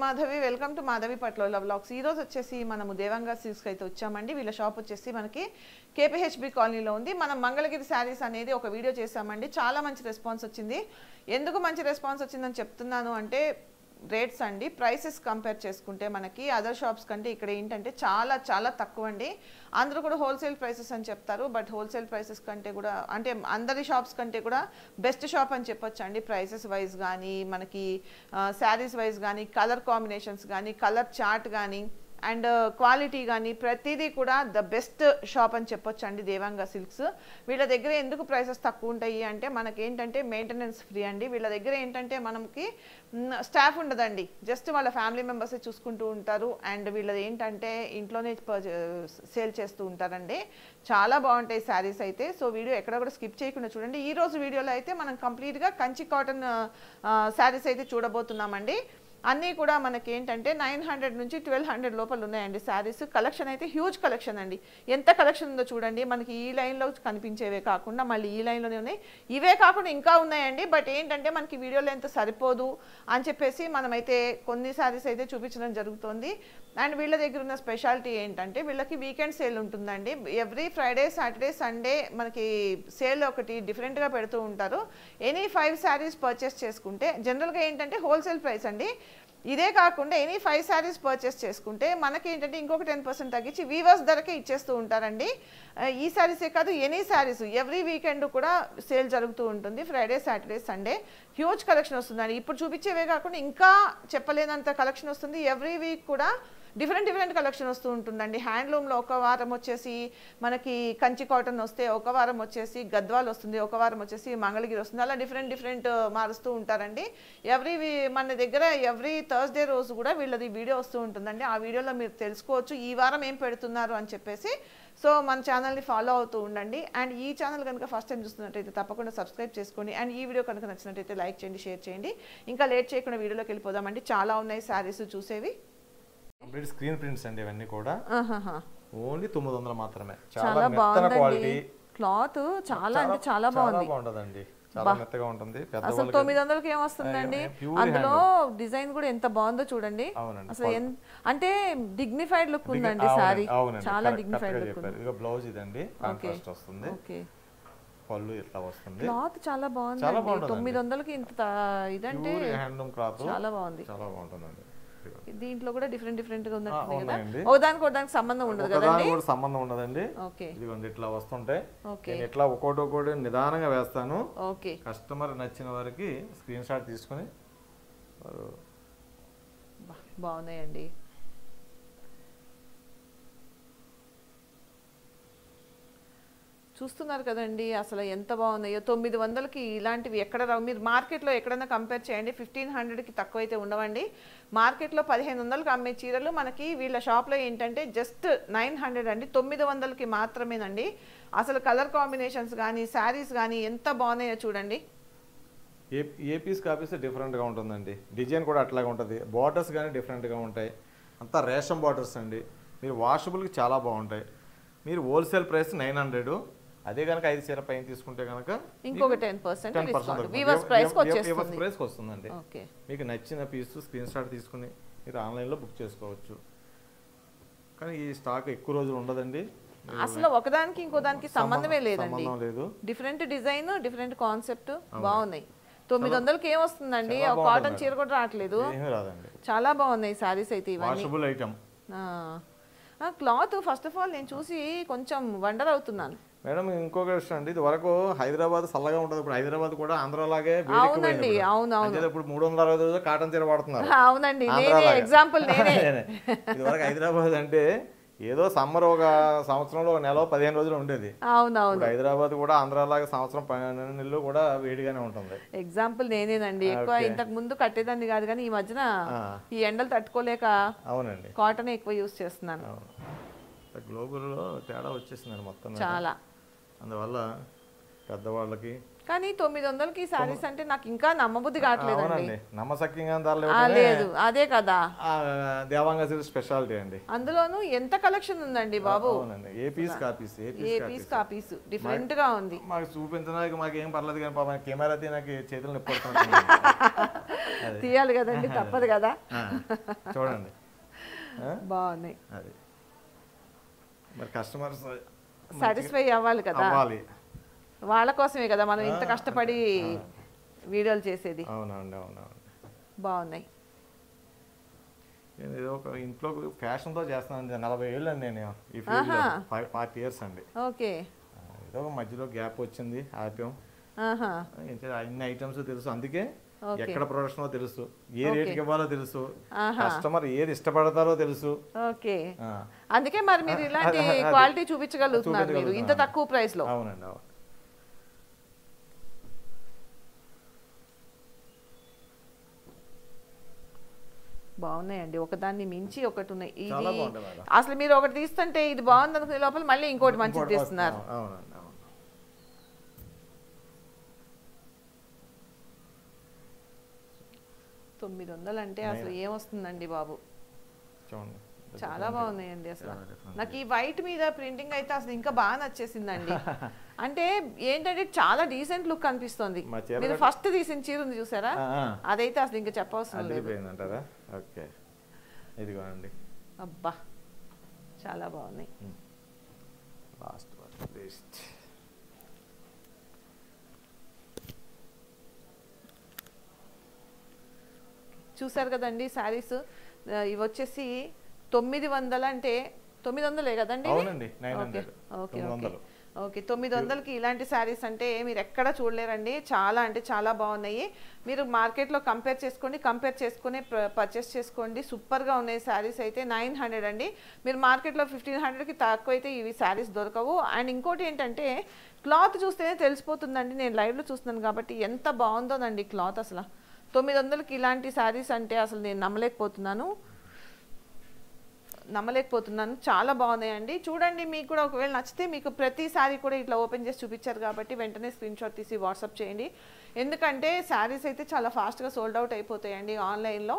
Madhavi, welcome to Madhavi పట్ల vlogs. ఈ రోజు వచ్చేసి మనము దేవంగా సిల్క్స్ అయితే వచ్చామండి. వీళ్ళ షాప్ వచ్చేసి మనకి కేపీహెచ్బి కాలనీలో ఉంది. మనం మంగళగిరి శారీస్ అనేది ఒక వీడియో చేసామండి. చాలా మంచి రెస్పాన్స్ వచ్చింది. ఎందుకు మంచి రెస్పాన్స్ వచ్చిందని చెప్తున్నాను అంటే రేట్స్ అండి, ప్రైసెస్ కంపేర్ చేసుకుంటే మనకి అదర్ షాప్స్ కంటే ఇక్కడ ఏంటంటే చాలా చాలా తక్కువ అండి. అందరూ కూడా హోల్సేల్ ప్రైసెస్ అని చెప్తారు, బట్ హోల్సేల్ ప్రైసెస్ కంటే కూడా అంటే అందరి షాప్స్ కంటే కూడా బెస్ట్ షాప్ అని చెప్పొచ్చు అండి. ప్రైసెస్ వైజ్ కానీ మనకి శారీస్ వైజ్ కానీ కలర్ కాంబినేషన్స్ కానీ కలర్ చార్ట్ కానీ అండ్ క్వాలిటీ కానీ ప్రతిదీ కూడా ద బెస్ట్ షాప్ అని చెప్పొచ్చు అండి దేవంగా సిల్క్స్. వీళ్ళ దగ్గర ఎందుకు ప్రైసెస్ తక్కువ ఉంటాయి అంటే మనకి ఏంటంటే మెయింటెనెన్స్ ఫ్రీ అండి. వీళ్ళ దగ్గర ఏంటంటే మనకి స్టాఫ్ ఉండదండి, జస్ట్ వాళ్ళ ఫ్యామిలీ మెంబర్సే చూసుకుంటూ ఉంటారు. అండ్ వీళ్ళది ఏంటంటే ఇంట్లోనే సేల్ చేస్తూ ఉంటారండి. చాలా బాగుంటాయి శారీస్ అయితే. సో వీడియో ఎక్కడ కూడా స్కిప్ చేయకుండా చూడండి. ఈ రోజు వీడియోలో అయితే మనం కంప్లీట్గా కంచి కాటన్ శారీస్ అయితే చూడబోతున్నామండి. అన్నీ కూడా మనకి ఏంటంటే 900 నుంచి 1200 లోపల ఉన్నాయండి శారీస్. కలెక్షన్ అయితే హ్యూజ్ కలెక్షన్ అండి. ఎంత కలెక్షన్ ఉందో చూడండి. మనకి ఈ లైన్లో కనిపించేవే కాకుండా మళ్ళీ ఈ లైన్లోనే ఉన్నాయి. ఇవే కాకుండా ఇంకా ఉన్నాయండి. బట్ ఏంటంటే మనకి వీడియోలో ఎంత సరిపోదు అని చెప్పేసి మనమైతే కొన్ని శారీస్ అయితే చూపించడం జరుగుతుంది. అండ్ వీళ్ళ దగ్గర ఉన్న స్పెషాలిటీ ఏంటంటే వీళ్ళకి వీకెండ్ సేల్ ఉంటుందండి. ఎవ్రీ ఫ్రైడే, సాటర్డే, సండే మనకి సేల్ ఒకటి డిఫరెంట్గా పెడుతూ ఉంటారు. ఎనీ 5 శారీస్ పర్చేస్ చేసుకుంటే జనరల్గా ఏంటంటే హోల్సేల్ ప్రైస్ అండి. ఇదే కాకుండా ఎనీ 5 శారీస్ పర్చేస్ చేసుకుంటే మనకి ఏంటంటే ఇంకొక 10% తగ్గించి వీవర్స్ ధరకే ఇచ్చేస్తూ ఉంటారండి. ఈ శారీసే కాదు, ఎనీ శారీస్ ఎవ్రీ వీకెండ్ కూడా సేల్ జరుగుతూ ఉంటుంది. Friday, Saturday, Sunday huge collection వస్తుందండి. ఇప్పుడు చూపించేవే కాకుండా ఇంకా చెప్పలేనంత కలెక్షన్ వస్తుంది. ఎవ్రీ వీక్ కూడా డిఫరెంట్ కలెక్షన్ వస్తూ ఉంటుందండి. హ్యాండ్లూమ్లో ఒక వారం వచ్చేసి మనకి కంచి కాటన్ వస్తే, ఒక వారం వచ్చేసి గద్వాల్ వస్తుంది, ఒక వారం వచ్చేసి మంగళగిరి వస్తుంది. అలా డిఫరెంట్ మారుస్తూ ఉంటారండి. మన దగ్గర ఎవ్రీ థర్స్డే రోజు కూడా వీళ్ళది వీడియో వస్తూ ఉంటుందండి. ఆ వీడియోలో మీరు తెలుసుకోవచ్చు ఈ వారం ఏం పెడుతున్నారు అని చెప్పేసి. సో మన ఛానల్ని ఫాలో అవుతూ ఉండండి. అండ్ ఈ ఛానల్ కనుక ఫస్ట్ టైం చూస్తున్నట్టయితే తప్పకుండా సబ్స్క్రైబ్ చేసుకోండి. అండ్ ఈ వీడియో కనుక నచ్చినట్టయితే లైక్ చేయండి, షేర్ చేయండి. ఇంకా లేట్ చేయకుండా వీడియోలోకి వెళ్ళిపోదామండి. చాలా ఉన్నాయి శారీస్ చూసేవి. కంప్లీట్ స్క్రీన్ ప్రింట్స్ అండి ఇవన్నీ కూడా. ఓన్లీ 900 మాత్రమే. చాలా బాగుందండి. క్లాత్ చాలా అంటే చాలా బాగుంటదండి. చాలా మెత్తగా ఉంటుంది. అసలు 900కి ఏమొస్తుందండి. అందులో డిజైన్ కూడా ఎంత బాగుందో చూడండి. అసలు అంటే డిగ్నిఫైడ్ లుక్ ఉందండి సారీ. చాలా డిగ్నిఫైడ్ లుక్ ఉంది. ఇక బ్లౌజ్ ఇదండి కాంట్రాస్ట్ వస్తుంది. ఓకే, పళ్ళు ఇట్లా వస్తుంది. క్లాత్ చాలా బాగుంది. 900కి ఇంత ఇదంటే హ్యాండ్లూమ్ క్లాత్ చాలా బాగుంది. చాలా బాగుంటుందండి. దీంట్లో కూడా డిఫరెంట్ గా ఉన్నట్టుంది కదా. ఒకదానికి సంబంధం ఉండదు కదండి. సంబంధం ఉండదండి. ఓకే, ఇదిగోండి ఇట్లా వస్తుంటే ఓకే, నేను ఇట్లా ఒక్కోటి నిదానంగా వేస్తాను. ఓకే, కస్టమర్ నచ్చిన వారికి స్క్రీన్ షాట్ తీసుకొని బాగున్నాయండి. చూస్తున్నారు కదండి అసలు ఎంత బాగున్నాయో. 900కి ఇలాంటివి ఎక్కడ రావు. మీరు మార్కెట్లో ఎక్కడైనా కంపేర్ చేయండి, 1500కి తక్కువ అయితే ఉండవండి. మార్కెట్లో 1500కి అమ్మే చీరలు మనకి వీళ్ళ షాప్లో ఏంటంటే జస్ట్ 900 అండి. 900కి మాత్రమేనండి. అసలు కలర్ కాంబినేషన్స్ కానీ శారీస్ కానీ ఎంత బాగున్నాయో చూడండి. ఏ పీస్ కాపీస్ డిఫరెంట్గా ఉంటుందండి. డిజైన్ కూడా అట్లాగే ఉంటుంది. బార్డర్స్ కానీ డిఫరెంట్గా ఉంటాయి. అంతా రేషం బార్డర్స్ అండి. మీరు వాషబుల్కి చాలా బాగుంటాయి. మీరు హోల్సేల్ ప్రైస్ 900. అదే కనుక 5 చీర పైన తీసుకుంటే కనుక ఇంకొక 10% ప్రైస్కి వస్తుందండి. మీకు నచ్చిన పీస్ స్క్రీన్ షాట్ తీసుకుని మీరు ఆన్లైన్లో బుక్ చేసుకోవచ్చు. కానీ ఈ స్టాక్ ఎక్కువ రోజులు ఉండదండి. అసలు ఒకదానికి ఇంకోదానికి సంబంధమే లేదండి. డిఫరెంట్ డిజైన్, డిఫరెంట్ కాన్సెప్ట్ బాగున్నాయి. 900కి ఏమొస్తుందండి. కాటన్ చీర కూడా రావట్లేదు. చాలా బాగున్నాయి సారీస్ అయితే ఇవన్నీ. క్లాత్ ఫస్ట్ ఆఫ్ ఆల్ నేను చూసి కొంచెం వండర్ అవుతున్నాను మేడం. ఇంకొక విషయం అండి, ఇది వరకు హైదరాబాద్ చల్లగా ఉంటుంది. ఇప్పుడు హైదరాబాద్ కూడా ఆంధ్రలాగే అవునండి. అవునవును. ఇప్పుడు 360 రోజులు కాటన్ చీర వాడుతున్నారు. అవునండి, ఎగ్జాంపుల్ ఇది వరకు హైదరాబాద్ అంటే ఏదో సమ్మర్ ఒక సంవత్సరంలో నెల 15 రోజులు ఉండేది. అవునవును. హైదరాబాద్ కూడా ఆంధ్రలాగా సంవత్సరం 12 నెలలు కూడా వేడిగానే ఉంటుంది. ఎగ్జాంపుల్ నేనేనండి. ఎక్కువ ఇంతకు ముందు కట్టేదాన్ని కాదు, కానీ ఈ మధ్యన ఈ ఎండలు తట్టుకోలేక అవునండి కాటన్ ఎక్కువ యూస్ చేస్తున్నాను. గ్లోబల్లో తేడా వచ్చేసిందండి మొత్తం చాలా. అందువల్ల పెద్దవాళ్ళకి కానీ 900కి ఈ సారీస్ అంటే నాకు ఇంకా నమ్మబుద్ధి కావట్లేదండి. అవునండి, నమ్మశక్యంగా ధరలు లేదు అదే కదా దేవాంగ సిల్క్స్ స్పెషాలిటీ అండి. అందులోనూ ఎంత కలెక్షన్ ఉందండి బాబు. అవునండి, ఏపీస్ కాపీస్ డిఫరెంట్ గా ఉంది. మాకు చూపించడానికి మాకు ఏం పర్లేదు కానీ పాపం కెమెరా నాకు చేతులు నొప్పి తీయాలి కదండి, తప్పదు కదా. చూడండి బాగున్నాయి. అది మరి కస్టమర్స్ సాటిస్ఫై అవ్వాలి కదా, వాళ్ళ కోసమే కదా మనం ఇంత కష్టపడి వీడియోలు చేసేది. అవునండి అవునవును, బాగున్నాయి. నేను ఏదో ఒక ఇంట్లో ఫ్యాషన్తో చేస్తున్నాను. 40 ఏళ్ళు అండి నేను ఈ ఫీల్డ్లో, 40 years అండి. ఓకే, ఏదో మధ్యలో గ్యాప్ వచ్చింది, ఆప్యం. అన్ని ఐటమ్స్ తెలుసు, అందుకే ఎక్కడ ప్రొడక్షన్ తెలుసు, ఏ రేట్కి ఇవ్వాలో తెలుసు, కస్టమర్ ఏది ఇష్టపడతారో తెలుసు. ఓకే, అందుకే మరి మీరు ఇలాంటి క్వాలిటీ చూపించగలుగుతున్నారు మీరు ఇంత తక్కువ ప్రైస్ లో. అవునండి అవును. బాగున్నాయండి, ఒకదాన్ని మించి ఒకటి ఉన్నాయి. ఇది అసలు మీరు ఒకటి తీస్తుంటే ఇది బాగుంది అనుకునే లోపల మళ్ళీ ఇంకోటి మంచిది తీస్తున్నారు. 900 అంటే అసలు ఏమొస్తుందండి బాబు, చాలా బాగున్నాయండి. అసలు నాకు ఈ వైట్ మీద ప్రింటింగ్ అయితే అసలు ఇంకా బాగా నచ్చేసిందండి. అంటే ఏంటంటే చాలా డీసెంట్ లుక్ అనిపిస్తుంది. మీరు ఫస్ట్ తీసిన చీర ఉంది చూసారా, అదైతే అసలు ఇంకా చెప్పవసరం లేదు. అబ్బా చాలా బాగున్నాయి. చూసారు కదండి శారీస్, ఇవి వచ్చేసి 900 అంటే 900 కదండి. ఓకే ఓకే 900కి ఇలాంటి శారీస్ అంటే మీరు ఎక్కడ చూడలేరండి. చాలా అంటే చాలా బాగున్నాయి. మీరు మార్కెట్లో కంపేర్ చేసుకొని పర్చేస్ చేసుకోండి. సూపర్గా ఉన్నాయి శారీస్ అయితే. 900 అండి. మీరు మార్కెట్లో 1500కి తక్కువ అయితే ఇవి శారీస్ దొరకవు. అండ్ ఇంకోటి ఏంటంటే క్లాత్ చూస్తేనే తెలిసిపోతుందండి. నేను లైవ్లో చూస్తున్నాను కాబట్టి ఎంత బాగుందోనండి క్లాత్. అసలు 900కి ఇలాంటి శారీస్ అంటే అసలు నేను నమ్మలేకపోతున్నాను. చాలా బాగున్నాయండి. చూడండి, మీకు కూడా ఒకవేళ నచ్చితే మీకు ప్రతి శారీ కూడా ఇట్లా ఓపెన్ చేసి చూపించారు కాబట్టి వెంటనే స్క్రీన్ షాట్ తీసి వాట్సాప్ చేయండి. ఎందుకంటే శారీస్ అయితే చాలా ఫాస్ట్గా సోల్డ్ అవుట్ అయిపోతాయండి ఆన్లైన్లో.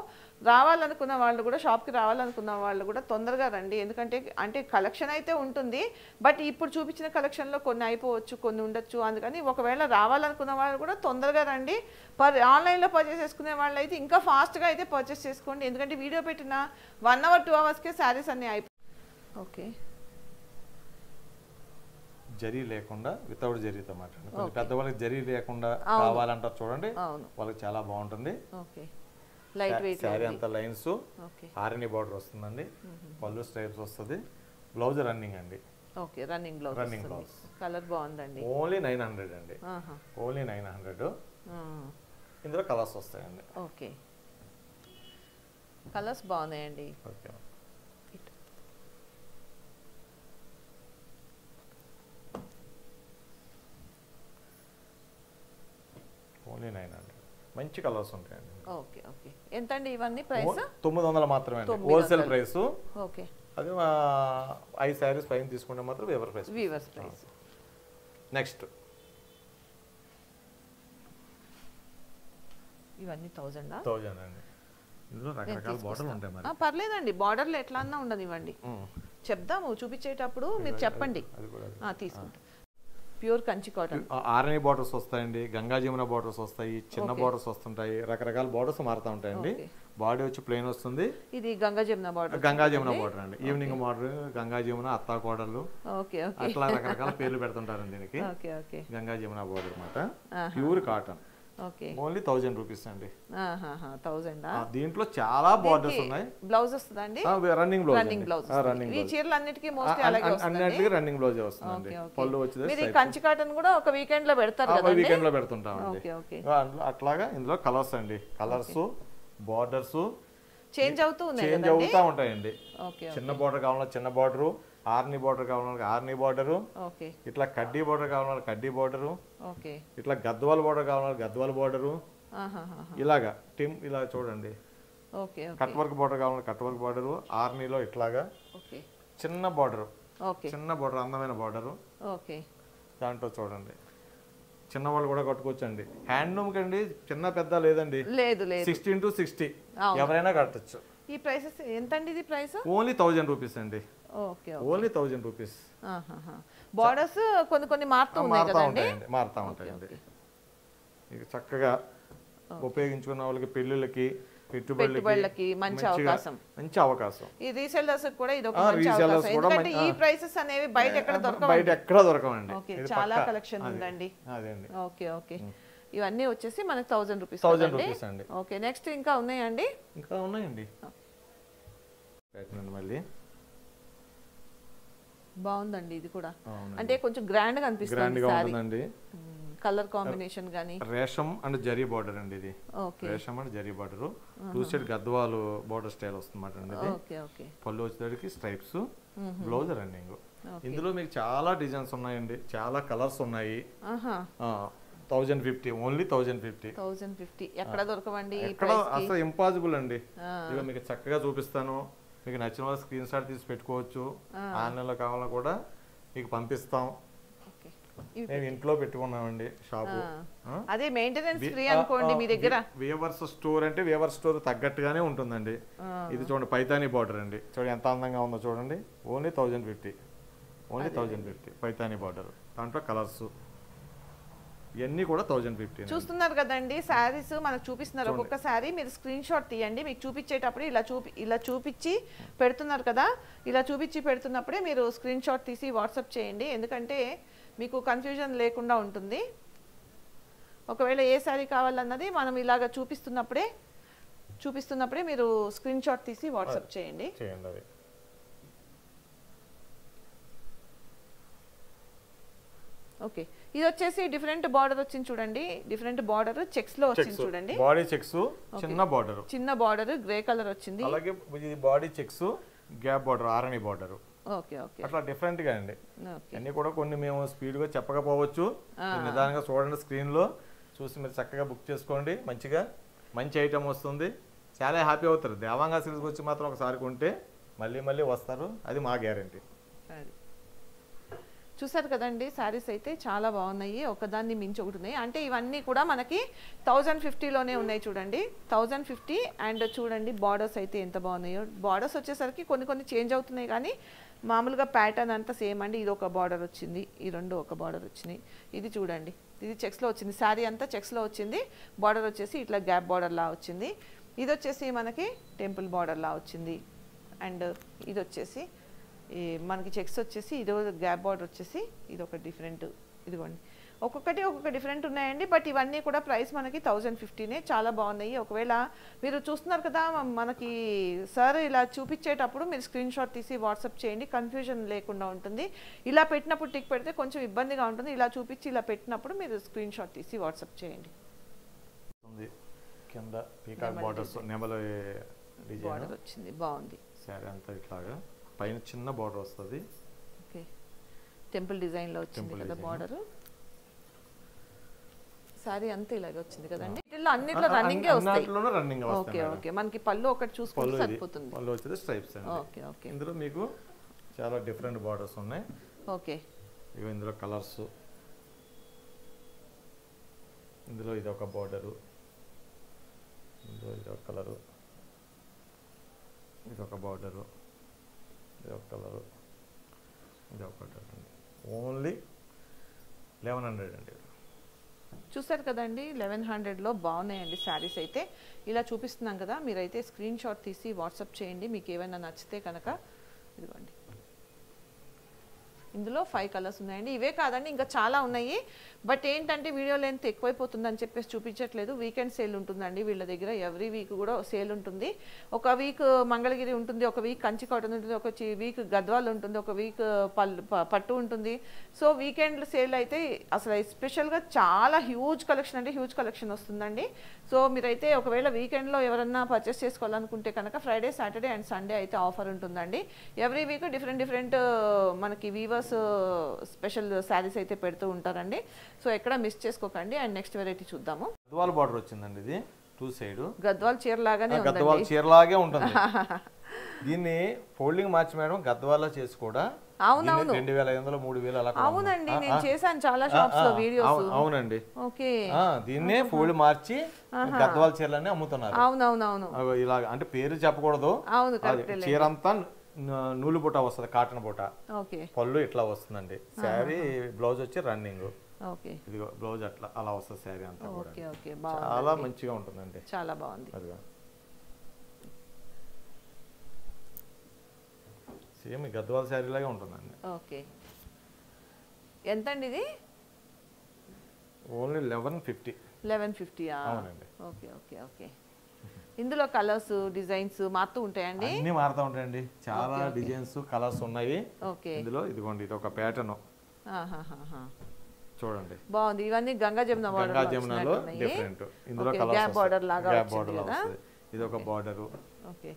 రావాలనుకున్న వాళ్ళు కూడా, షాప్కి రావాలనుకున్న వాళ్ళు కూడా తొందరగా రండి. ఎందుకంటే కలెక్షన్ అయితే ఉంటుంది, బట్ ఇప్పుడు చూపించిన కలెక్షన్లో కొన్ని అయిపోవచ్చు, కొన్ని ఉండొచ్చు. అందుకని ఒకవేళ రావాలనుకున్న వాళ్ళు కూడా తొందరగా రండి. ఆన్లైన్లో పర్చేస్ చేసుకునే వాళ్ళు అయితే ఇంకా ఫాస్ట్గా అయితే పర్చేస్ చేసుకోండి. ఎందుకంటే వీడియో పెట్టిన 1 hour 2 hours శారీస్ అన్నీ అయిపోయి. ఓకే, జరీ లేకుండా వితౌట్ జరీతో మాట్లాడండి. పెద్దవాళ్ళకి జరీ లేకుండా కావాలంటారు చూడండి, వాళ్ళకి చాలా బాగుంటుంది. లైట్ వెయిట్ శారీ అంతా లైన్స్, ఆర్ఎన్ఈ బార్డర్ వస్తుందండి, పళ్ళు స్ట్రైప్స్ వస్తుంది, బ్లౌజ్ రన్నింగ్ అండి. Okay, running blouse. కలర్ బాగుందండి. ఓన్లీ 900 అండి, ఓన్లీ 900. ఇందులో కలర్స్ వస్తాయండి. ఓకే, కలర్స్ బాగున్నాయండి. Okay, only 900. మంచి కలర్స్ ఉంటాయండి. ఓకే ఓకే, ఎంత అండి ఇవన్నీ ప్రైస్? 900 మాత్రమే అండి, హోల్సేల్ ప్రైస్. ఓకే, అది 5 శారీస్ పైన తీసుకుంటే మాత్రం వీవర్స్ ప్రైస్. నెక్స్ట్ ఇవన్నీ 1000 అండి. ఇందులో రకరకాల బార్డర్లు ఉంటాయి. మరి పర్లేదండి, బార్డర్లు ఎట్లా అన్నా ఉండనివ్వండి, చెప్దాము చూపించేటప్పుడు మీరు చెప్పండి, తీసుకుంటాం. Pure Kanchi cotton. ఆర్ఎన్ఈ బార్డర్స్ వస్తాయండి, గంగా జమున బార్డర్స్ వస్తాయి, చిన్న బార్డర్స్ వస్తుంటాయి, రకరకాల బార్డర్స్ మారుతూ ఉంటాయండి. బాడీ వచ్చి ప్లెయిన్ వస్తుంది. ఇది గంగా జమున బార్డర్ అండి. ఈవినింగ్ బార్డర్, గంగా జమున, అత్తా కోడలు, అట్లా రకరకాల పేర్లు పెడుతుంటారండి దీనికి. గంగా జమున బార్డర్ అన్నమాట, ప్యూర్ కాటన్. ఓన్లీ 1000 రూపీస్ అండి. 1000. దీంట్లో చాలా బార్డర్స్ ఉన్నాయి. బ్లౌజ్ వస్తుందండి, రన్నింగ్ బ్లౌజ్. ఈ చీరలన్నిటికీ మోస్ట్లీ అలాగే వస్తుంది. అన్నిటికీ రన్నింగ్ బ్లౌజ్ వస్తుందండి. పళ్ళు వచ్చేది. మీరు కంచి కాటన్ కూడా ఒక వీకెండ్ లో పెడతారు కదా? వీకెండ్ లో పెడుతుంటామండి. అట్లాగా ఇందులో కలర్స్ అండి, కలర్స్, బార్డర్స్ చేంజ్ అవుతూ ఉంటాయండి. చిన్న బార్డర్ కావాలన్నా చిన్న బార్డరు, ఆర్ని బార్డర్ కావాలన్నా ఆర్ని బార్డరు, ఇట్లా కడ్డీ బార్డర్ కావాలన్నా కడ్డీ బార్డరు, ఇట్లా గద్వాల బార్డర్ కావాలన్నా గద్వాల బార్డరు, ఇలాగా ఇలా చూడండి. కట్ వర్క్ బార్డర్ కావాలన్నా కట్ వర్క్ బార్డరు, ఆర్నీలో ఇట్లాగా చిన్న బార్డరు, అందమైన బార్డరు. దాంట్లో చూడండి చిన్నవాళ్ళు కూడా కట్టుకోవచ్చండి. హ్యాండ్లూమ్ కండి చిన్న పెద్ద లేదండి, లేదు లేదు 16 to 60 ఎవరైనా కట్టచ్చు. ఈ ప్రైసెస్ ఎంత అండి? ఇది ప్రైస్ ఓన్లీ 1000 రూపీస్ అండి. Okay only 1000 rupees. బార్డర్స్ కొన్ని మారుతూ ఉన్నాయి మారుతూ కదండి. ఉంటాయండి, మారుతూ ఉంటాయండి. ఇక చక్కగా ఉపయోగించుకున్న వాళ్ళకి పెళ్ళిళ్ళకి పెట్టుబడులకి మంచి అవకాశం. మంచి అవకాశం. ఈ రీసెల్లర్స్ కూడా ఇది ఒక మంచి అవకాశం, ఎందుకంటే ఈ ప్రైసెస్ అనేవి బయట ఎక్కడ దొరకవు, బయట ఎక్కడ దొరకవండి. ఓకే చాలా కలెక్షన్ ఉందండి. అదేండి. ఓకే ఓకే ఇవన్నీ వచ్చేసి మనకి 1000 రూపీస్. 1000 రూపీస్ అండి. ఓకే నెక్స్ట్ ఇంకా ఉన్నాయండి? ఇంకా ఉన్నాయండి. మళ్ళీ బాగుందండి ఇది కూడా, అంటే కొంచెం గ్రాండ్ గా అనిపిస్తుంది సారీ. కలర్ కాంబినేషన్ గానీ. రేషం అండ్ జరీ బార్డర్ అండి ఇది. రేషం and zari border, 2 side Gadwal border style వస్తుందన్నమాట అండి ఇది. ఓకే ఓకే పళ్ళు వచ్చేసరికి స్ట్రైప్స్, బ్లౌజ్ రన్నింగ్. ఇందులో మీకు చాలా డిజైన్స్ ఉన్నాయండి, చాలా కలర్స్ ఉన్నాయి. 1050, ఓన్లీ 1050. 1050 ఎక్కడ దొరకవండి ఎక్కడ, అసలు ఇంపాసిబుల్ అండి. ఇక మీకు చక్కగా చూపిస్తాను, మీకు నచ్చిన వాళ్ళు స్క్రీన్ షాట్ తీసి పెట్టుకోవచ్చు. ఆన్లైన్లో కావాలన్నా కూడా మీకు పంపిస్తాం. మేము ఇంట్లో పెట్టుకున్నామండి షాపు. అదే మెయింటెనెన్స్ ఫ్రీ అనుకోండి మీ దగ్గర. వేవర్స్ స్టోర్ అంటే వేవర్స్ స్టోర్ తగ్గట్టుగానే ఉంటుందండి. ఇది చూడండి పైతానీ బార్డర్ అండి, చూడండి ఎంత అందంగా ఉందో చూడండి. Only 1050, only 1050 Paithani border. దాంట్లో కలర్స్ ఇవన్నీ కూడా 1050. చూస్తున్నారు కదండి శారీస్ మనకు చూపిస్తున్నారు. ఒక్కొక్క శారీ మీరు స్క్రీన్ షాట్ తీయండి, మీకు చూపించేటప్పుడు ఇలా చూపించి పెడుతున్నారు కదా, ఇలా చూపించి పెడుతున్నప్పుడే మీరు స్క్రీన్ షాట్ తీసి వాట్సాప్ చేయండి, ఎందుకంటే మీకు కన్ఫ్యూజన్ లేకుండా ఉంటుంది. ఒకవేళ ఏ శారీ కావాలన్నది మనం ఇలాగ చూపిస్తున్నప్పుడే మీరు స్క్రీన్ షాట్ తీసి వాట్సాప్ చేయండి. ఓకే ఇది వచ్చేసి డిఫరెంట్ బార్డర్ వచ్చింది చూడండి, డిఫరెంట్ బార్డర్ చెక్స్ లో వచ్చింది చూడండి. బాడీ చెక్స్ చిన్న బార్డర్ గ్రే కలర్ వచ్చింది. అలాగే ఇది బాడీ చెక్స్ గ్యాప్ బార్డర్, ఆరణి బార్డర్. ఓకే ఓకే అట్లా డిఫరెంట్ గా అండి. అన్ని కూడా కొన్ని మేము స్పీడ్ గా చెప్పకపోవచ్చు, నిదానంగా చూడండి, స్క్రీన్ లో చూసి మీరు చక్కగా బుక్ చేసుకోండి. మంచి ఐటమ్ వస్తుంది, చాలా హ్యాపీ అవుతారు. దేవాంగ సిల్క్స్ వచ్చి మాత్రం ఒకసారి కొంటే మళ్ళీ వస్తారు, అది మా గ్యారంటీ. చూసారు కదండి శారీస్ అయితే చాలా బాగున్నాయి, ఒకదాన్ని మించి ఒకటి ఉన్నాయి. అంటే ఇవన్నీ కూడా మనకి 1050లోనే ఉన్నాయి చూడండి, 1050. అండ్ చూడండి బార్డర్స్ అయితే ఎంత బాగున్నాయో. బార్డర్స్ వచ్చేసరికి కొన్ని చేంజ్ అవుతున్నాయి, కానీ మామూలుగా ప్యాటర్న్ అంతా సేమ్ అండి. ఇది ఒక బార్డర్ వచ్చింది, ఈ రెండు ఒక బార్డర్ వచ్చినాయి. ఇది చూడండి, ఇది చెక్స్లో వచ్చింది, శారీ అంతా చెక్స్లో వచ్చింది. బార్డర్ వచ్చేసి ఇట్లా గ్యాప్ బార్డర్లా వచ్చింది. ఇది వచ్చేసి మనకి టెంపుల్ బార్డర్లా వచ్చింది. అండ్ ఇది వచ్చేసి మనకి చెక్స్ వచ్చేసి ఇది గ్యాప్ బార్డర్ వచ్చేసి ఇది ఒక డిఫరెంట్. ఇదిగోండి ఒక్కొక్క డిఫరెంట్ ఉన్నాయండి. బట్ ఇవన్నీ కూడా ప్రైస్ మనకి 1050నే, చాలా బాగున్నాయి. ఒకవేళ మీరు చూస్తున్నారు కదా మనకి సార్ ఇలా చూపించేటప్పుడు మీరు స్క్రీన్ షాట్ తీసి వాట్సాప్ చేయండి, కన్ఫ్యూజన్ లేకుండా ఉంటుంది. ఇలా పెట్టినప్పుడు టిక్ పెడితే కొంచెం ఇబ్బందిగా ఉంటుంది, ఇలా చూపించి ఇలా పెట్టినప్పుడు మీరు స్క్రీన్ షాట్ తీసి వాట్సాప్ చేయండి. కింద పీకాక్ బార్డర్స్ నెమలి బార్డర్ వచ్చింది, బాగుంది. సారీ అంతా ఇట్లాగా పైన చిన్న బార్డర్ వస్తుంది. ఓకే టెంపుల్ డిజైన్ లో వచ్చింది కదా బార్డర్. సారీ అంతా ఇలాగే వచ్చింది కదండి. వీటిల్లో అన్నిట్లో రన్నింగే వస్తాయి. ఓకే ఓకే మనకి పళ్ళు ఒకటి చూసుకుంటే సరిపోతుంది. పళ్ళు వచ్చేది స్ట్రైప్స్ అండి. ఓకే ఓకే ఇందులో మీకు చాలా డిఫరెంట్ బార్డర్స్ ఉన్నాయి. ఓకే ఇవి ఇందులో కలర్స్, ఇందులో ఇది ఒక బార్డరు, ఇందులో ఇది ఒక కలరు, ఇది ఒక బార్డరు, ఇది ఒక కలరు, ఇది ఒక కలర్ అండి. ఓన్లీ 1100 అండి. చూసారు కదండి 1100లో బాగున్నాయండి శారీస్ అయితే. ఇలా చూపిస్తున్నాం కదా, మీరైతే స్క్రీన్ షాట్ తీసి వాట్సాప్ చేయండి మీకు ఏమైనా నచ్చితే కనుక. ఇదిగోండి ఇందులో 5 కలర్స్ ఉన్నాయండి. ఇవే కాదండి ఇంకా చాలా ఉన్నాయి, బట్ ఏంటంటే వీడియో లెంత్ ఎక్కువైపోతుందని చెప్పేసి చూపించట్లేదు. వీకెండ్ సేల్ ఉంటుందండి వీళ్ళ దగ్గర, ఎవ్రీ వీక్ కూడా సేల్ ఉంటుంది. ఒక వీక్ మంగళగిరి ఉంటుంది, ఒక వీక్ కంచి కాటన్ ఉంటుంది, ఒక వీక్ గద్వాల్ ఉంటుంది, ఒక వీక్ పట్టు ఉంటుంది. సో వీకెండ్ సేల్ అయితే అసలు ఎస్పెషల్గా చాలా హ్యూజ్ కలెక్షన్ అంటే హ్యూజ్ కలెక్షన్ వస్తుందండి. సో మీరైతే ఒకవేళ వీకెండ్లో ఎవరన్నా పర్చేస్ చేసుకోవాలనుకుంటే కనుక ఫ్రైడే, సాటర్డే అండ్ సండే అయితే ఆఫర్ ఉంటుందండి. ఎవ్రీ వీక్ డిఫరెంట్ మనకి వీవర్స్ స్పెషల్ శారీస్ అయితే పెడుతూ ఉంటారండి. సో ఎక్కడ మిస్ చేసుకోకండి. అండ్ నెక్స్ట్ వెరైటీ చూద్దాము. గద్వాల్ బార్డర్ వచ్చిందండి, ఇది 2 సైడ్ గద్వాల్ చీర లాగానే గద్వాల్ చీర లాగే ఉంటుంది. దీన్ని ఫోల్డింగ్ మార్చి మేడం గద్వాల్లో చేసి కూడా అవునవును 2500 3000 అలా కూడా అవునండి నేను చేశాను చాలా షాప్స్ లో వీడియోస్ అవునండి ఓకే దీన్నే ఫోల్డ్ మార్చి గద్వాల చీరలన్నీ అమ్ముతున్నారు అవునవునవును ఇలాగ అంటే పేరు చెప్పకూడదు అవును కరెక్ట్ చీర అంతా నూలు బుట్ట వస్తుంది కాటన్ బుట్ట ఓకే పళ్ళు ఇట్లా వస్తుందండి శారీ బ్లౌజ్ వచ్చి రన్నింగ్ ఓకే ఇదిగో బ్లౌజ్ అట్లా అలా వస్తుంది శారీ అంతా కూడా ఓకే ఓకే చాలా మంచిగా ఉంటుందండి చాలా బాగుంది అదిగో సేమ్ గద్వాల శారీ లాగే ఉంటుందండి ఓకే ఎంతండి ఇది ఓన్లీ 1150 1150 అవునండి ఓకే ఓకే ఓకే ఇందులో కలర్స్ డిజైన్స్ మారుతూ ఉంటాయండి అన్ని మారుతూ ఉంటాయండి చాలా డిజైన్స్ కలర్స్ ఉన్నాయి ఓకే ఇందులో ఇదిగోండి ఇది ఒక ప్యాటర్న్ చూడండి బాగుంది ఇవన్నీ గంగా జమున గంగా జమునలో డిఫరెంట్ ఇందులో కలర్స్ గ్యాప్ బార్డర్ లాగా గ్యాప్ బార్డర్ వస్తుంది ఇది ఒక బార్డర్ ఓకే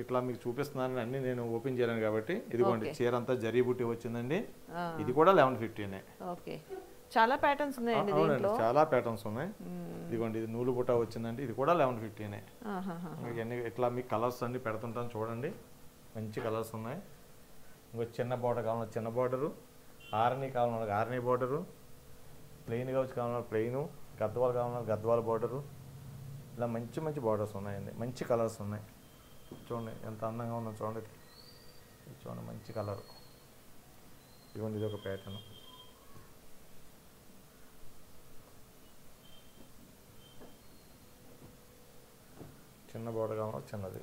ఇట్లా మీకు చూపిస్తున్నాను అన్ని నేను ఓపెన్ చేయలేను కాబట్టి ఇదిగోండి చీర అంతా జరీ బుట్టి వచ్చిందండి ఇది కూడా 1150నే ఓకే చాలా ప్యాటర్న్స్ ఉన్నాయండి దీంట్లో చాలా ప్యాటర్న్స్ ఉన్నాయి ఇదిగోండి ఇది నూలు బుట్ట వచ్చిందండి ఇది కూడా 1150నే ఇవన్నీ ఇట్లా మీకు కలర్స్ అన్ని పెడుతుంటాను చూడండి మంచి కలర్స్ ఉన్నాయి ఇంకో చిన్న బార్డర్ కావాలన్నా చిన్న బార్డరు ఆర్నీ కావాలన్నా ఆర్నీ బార్డరు ప్లెయిన్ కావచ్చు కావాలన్నా ప్లెయిన్ గద్వాలు కావాలన్నా గద్వాల బార్డరు ఇలా మంచి మంచి బార్డర్స్ ఉన్నాయండి మంచి కలర్స్ ఉన్నాయి చూడండి ఎంత అందంగా ఉందో చూడండి చూడండి మంచి కలర్ ఇదిగోండి ఇది ఒక ప్యాటర్న్ చిన్న బార్డర్ కావాలన్నా చిన్నది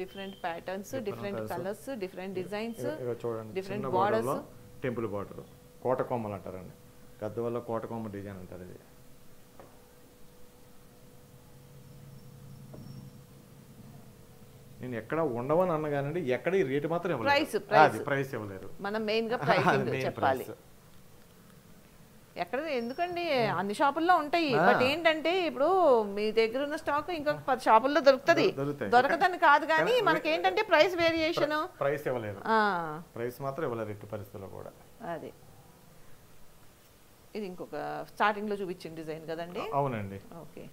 different patterns different colours different designs చూడండి డిఫరెంట్ బార్డర్స్ టెంపుల్ బార్డర్ కోట కొమ్మలు అంటారండి గద్వాల్లో కోట కొమ్మ డిజైన్ అంటారు ఇది నేను ఎక్కడ ఉండవని అన్నగానండి ఎక్కడ ఈ రేటు మాత్రం ఇవ్వలేదు ప్రైస్ ఇవ్వలేరు మనం మెయిన్ గా ప్రైసింగ్ చెప్పాలి ఎక్కడ ఎందుకండి అన్ని షాపుల్లో ఉంటాయి బట్ ఏంటంటే ఇప్పుడు మీ దగ్గర ఉన్న స్టాక్ ఇంకొక 10 షాపుల్లో దొరుకుతుంది దొరకదని కాదు కానీ మనకి ఏంటంటే ప్రైస్ వేరియేషన్ ప్రైస్ ఇవ్వలేదు ప్రైస్ మాత్రం ఇవ్వలేదు ఎట్టి పరిస్థితుల్లో కూడా అదే ఇది ఇంకొక స్టార్టింగ్ లో చూపించిన డిజైన్ కదండి అవునండి ఓకే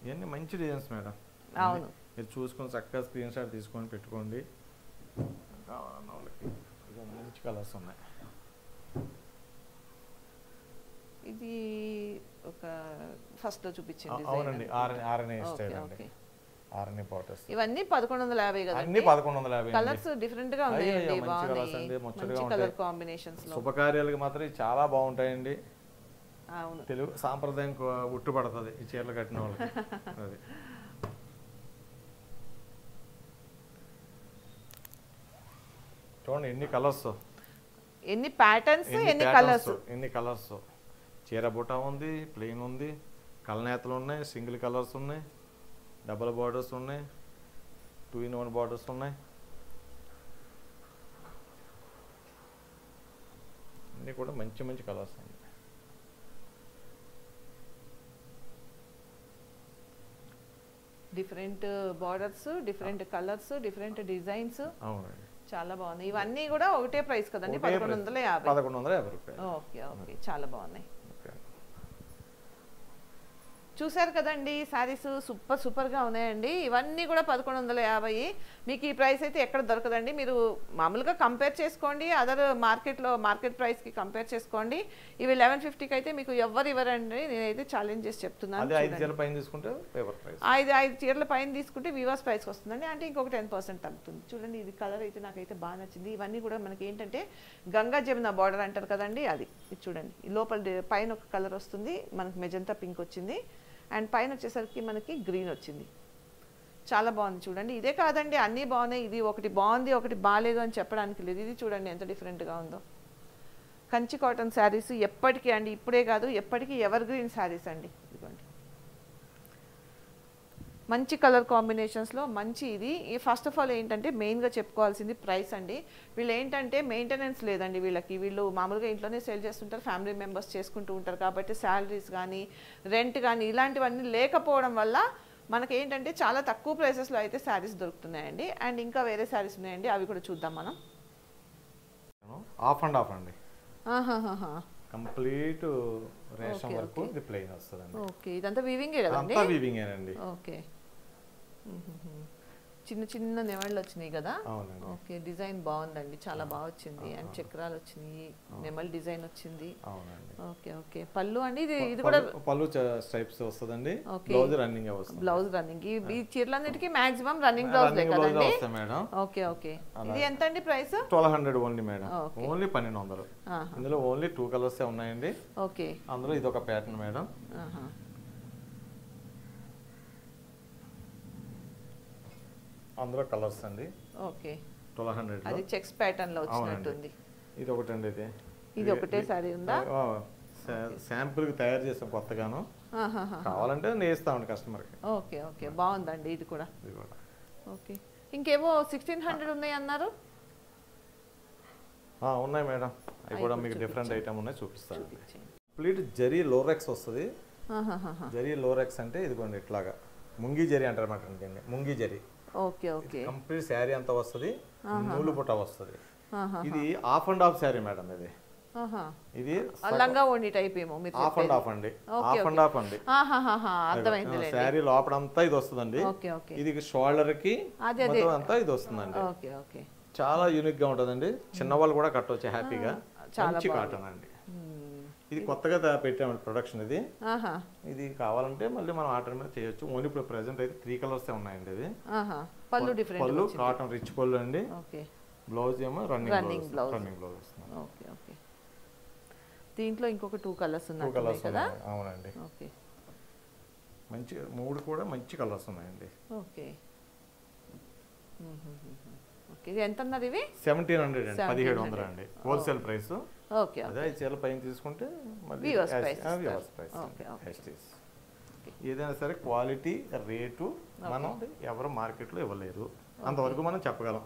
ఇవన్నీ మంచి డిజైన్స్ మేడం అవును మీరు చూసుకొని చక్కగా స్క్రీన్ షాట్ తీసుకొని పెట్టుకోండి మంచి కలర్స్ ఉన్నాయి ఇది ఒక ఫస్ట్ లో చూపించింది అవునండి ఆర్ఎన్ఏ స్టైల్ అండి ఆర్ఎన్ఏ బార్డర్స్ ఇవన్నీ 1150 కదండి అన్ని 1150 కలర్స్ డిఫరెంట్ గా ఉన్నాయండి బాగున్నాయి మంచి కలర్ కాంబినేషన్స్ లో శుభకార్యాలకు మాత్రం చాలా బాగుంటాయండి అవును తెలుగు సాంప్రదాయం ఉట్టుపడుతుంది ఈ చీరలు కట్టిన వాళ్ళకి అది చూడండి ఎన్ని కలర్స్ ఎన్ని ప్యాటర్న్స్ ఎన్ని కలర్స్ చీర బుట్ట ఉంది ప్లెయిన్ ఉంది కలనేతలు ఉన్నాయి సింగిల్ కలర్స్ ఉన్నాయి డబుల్ బార్డర్స్ ఉన్నాయి 2-in-1 బార్డర్స్ ఉన్నాయి అన్నీ కూడా మంచి మంచి కలర్స్ అండి different borders different colours different designs అవునండి చాలా బాగుంది ఇవన్నీ కూడా ఒకటే ప్రైస్ కదండి 1150 రూపాయలు ఓకే ఓకే చాలా బాగున్నాయి చూసారు కదండి శారీస్ సూపర్గా ఉన్నాయండి ఇవన్నీ కూడా 1150 మీకు ఈ ప్రైస్ అయితే ఎక్కడ దొరకదండి మీరు మామూలుగా కంపేర్ చేసుకోండి అదర్ మార్కెట్ ప్రైస్కి కంపేర్ చేసుకోండి ఇవి 1150కి అయితే మీకు ఎవరు ఇవ్వరండి నేనైతే ఛాలెంజ్ చేసి చెప్తున్నాను 5 చీరల పైన తీసుకుంటే ఐదు చీరల పైన తీసుకుంటే వివాస్ ప్రైస్ వస్తుందండి అంటే ఇంకొక 10% తగ్గుతుంది చూడండి ఇది కలర్ అయితే నాకైతే బాగా నచ్చింది ఇవన్నీ కూడా మనకి ఏంటంటే గంగా జమున బార్డర్ అంటారు కదండి అది ఇది చూడండి ఈ లోపల పైన ఒక కలర్ వస్తుంది మనకి మెజంతా పింక్ వచ్చింది అండ్ పైన వచ్చేసరికి మనకి గ్రీన్ వచ్చింది చాలా బాగుంది చూడండి ఇదే కాదండి అన్నీ బాగున్నాయి ఇది ఒకటి బాగుంది ఒకటి బాగాలేదు అని చెప్పడానికి లేదు ఇది చూడండి ఎంత డిఫరెంట్గా ఉందో కంచి కాటన్ శారీస్ ఎప్పటికీ అండి ఇప్పుడే కాదు ఎప్పటికీ ఎవర్ గ్రీన్ శారీస్ అండి ఇదిగోండి మంచి కలర్ కాంబినేషన్స్లో మంచి ఇది ఫస్ట్ ఆఫ్ ఆల్ ఏంటంటే మెయిన్గా చెప్పుకోవాల్సింది ప్రైస్ అండి వీళ్ళు ఏంటంటే మెయింటెనెన్స్ లేదండి వీళ్ళు మామూలుగా ఇంట్లోనే సేల్ చేస్తుంటారు ఫ్యామిలీ మెంబర్స్ చేసుకుంటూ ఉంటారు కాబట్టి శాలరీస్ కానీ రెంట్ కానీ ఇలాంటివన్నీ లేకపోవడం వల్ల మనకి ఏంటంటే చాలా తక్కువ ప్రైసెస్లో అయితే శారీస్ దొరుకుతున్నాయండి అండ్ ఇంకా వేరే శారీస్ ఉన్నాయండి అవి కూడా చూద్దాం మనం ఆఫ్ అండ్ ఆఫ్ అండి కంప్లీట్ రేషన్ వర్క్ ఇది ప్లెయిన్ వస్తుందండి. ఓకే, ఇదంతా వీవింగే కదండి? అంతా వీవింగేనండి. ఓకే, చిన్న చిన్న నెమళ్ళు వచ్చినాయి కదా? అవునండి. ఓకే, డిజైన్ బాగుందండి, చాలా బాగా వచ్చింది. అండ్ చక్రాలు వచ్చినాయి, నెమల్ డిజైన్ వచ్చింది. అవునండి. ఓకే ఓకే, పళ్ళు అండి ఇది కూడా పళ్ళు స్ట్రైప్స్ వస్తుందండి. బ్లౌజ్ రన్నింగ్ వస్తుంది. Blouse running. ఈ చీరలన్నిటికీ మాక్సిమం రన్నింగ్ బ్లౌజ్ కదండి? మేడం. ఓకే ఓకే, ఇది ఎంత అండి ప్రైస్? 1200 only madam. ఓన్లీ 1200. ఇందులో ఓన్లీ 2 కలర్స్ ఉన్నాయండి. ఓకే, అందులో ఇది ఒక ప్యాటర్న్ మేడం. అందులో కలర్స్ అండి. ఓకే, 1200. అది చెక్స్ ప్యాటర్న్ లో వచ్చినట్టుంది. ఇది ఒకటి అండి. ఇది ఒకటే సారీ ఉందా? శాంపుల్ కి తయారు చేసాం కొత్తగాను. కావాలంటే నేస్తామండి కస్టమర్ కి. ఓకే ఓకే, బాగుందండి ఇది కూడా. ఓకే, ఇంకేవో 1600 ఉన్నాయి అన్నారు. ఉన్నాయి మేడం, అవి కూడా మీకు డిఫరెంట్ ఐటమ్ ఉన్నాయి, చూపిస్తాను. కంప్లీట్ జరీ లోరెక్స్ వస్తుంది. జరీ లోరెక్స్ అంటే ఇదిగోండి ఇట్లాగా ముంగి జరీ అంటారు అన్నమాట. ముంగి zari. Okay okay, complete sari అంతా వస్తుంది, నూలు బుట్ట వస్తుంది. ఇది half and half sari madam. ఇది లంగా ఓణి టైప్ ఏమో మీరు హాఫ్ అండ్ హాఫ్ అండి. హాఫ్ అండ్ హాఫ్ అండి. అర్థమైంది. శారీ లోపడంతా ఇది వస్తుందండి. ఇది షోల్డర్ కి అంతా ఇది వస్తుందండి. ఓకే ఓకే, చాలా యూనిక్ గా ఉంటుందండి. చిన్నవాళ్ళు కూడా కట్టవచ్చు హ్యాపీగా. మంచి కాటన్ అండి. ఇది కొత్తగా పెట్టామండి ప్రొడక్షన్. ఇది కావాలంటే మళ్ళీ మనం ఆర్డర్ మీద చేయొచ్చు. ఓన్లీ ఇప్పుడు ప్రెసెంట్ అయితే 3 కలర్స్ ఉన్నాయండి. ఇది పళ్ళు డిఫరెంట్, పళ్ళు కాటన్ రిచ్ పళ్ళు అండి. బ్లౌజ్ ఏమో రన్నింగ్ బ్లౌజ్ వస్తుంది. ఓకే ఓకే, దీంట్లో ఇంకొక 2 కలర్స్ ఉన్నాయి కదా? అవునండి. ఓకే, మంచి 3 కూడా మంచి కలర్స్ ఉన్నాయండి. ఓకే ఓకే, ఇది ఎంత అన్నారు ఇవి? 1700 అండి. 1700 అండి హోల్సేల్ ప్రైస్. ఓకే, అదే ఈ చీరల పైన తీసుకుంటే మళ్ళీ ఏదైనా సరే క్వాలిటీ రేటు మనం ఎవరు మార్కెట్లో ఇవ్వలేరు, అంతవరకు మనం చెప్పగలం.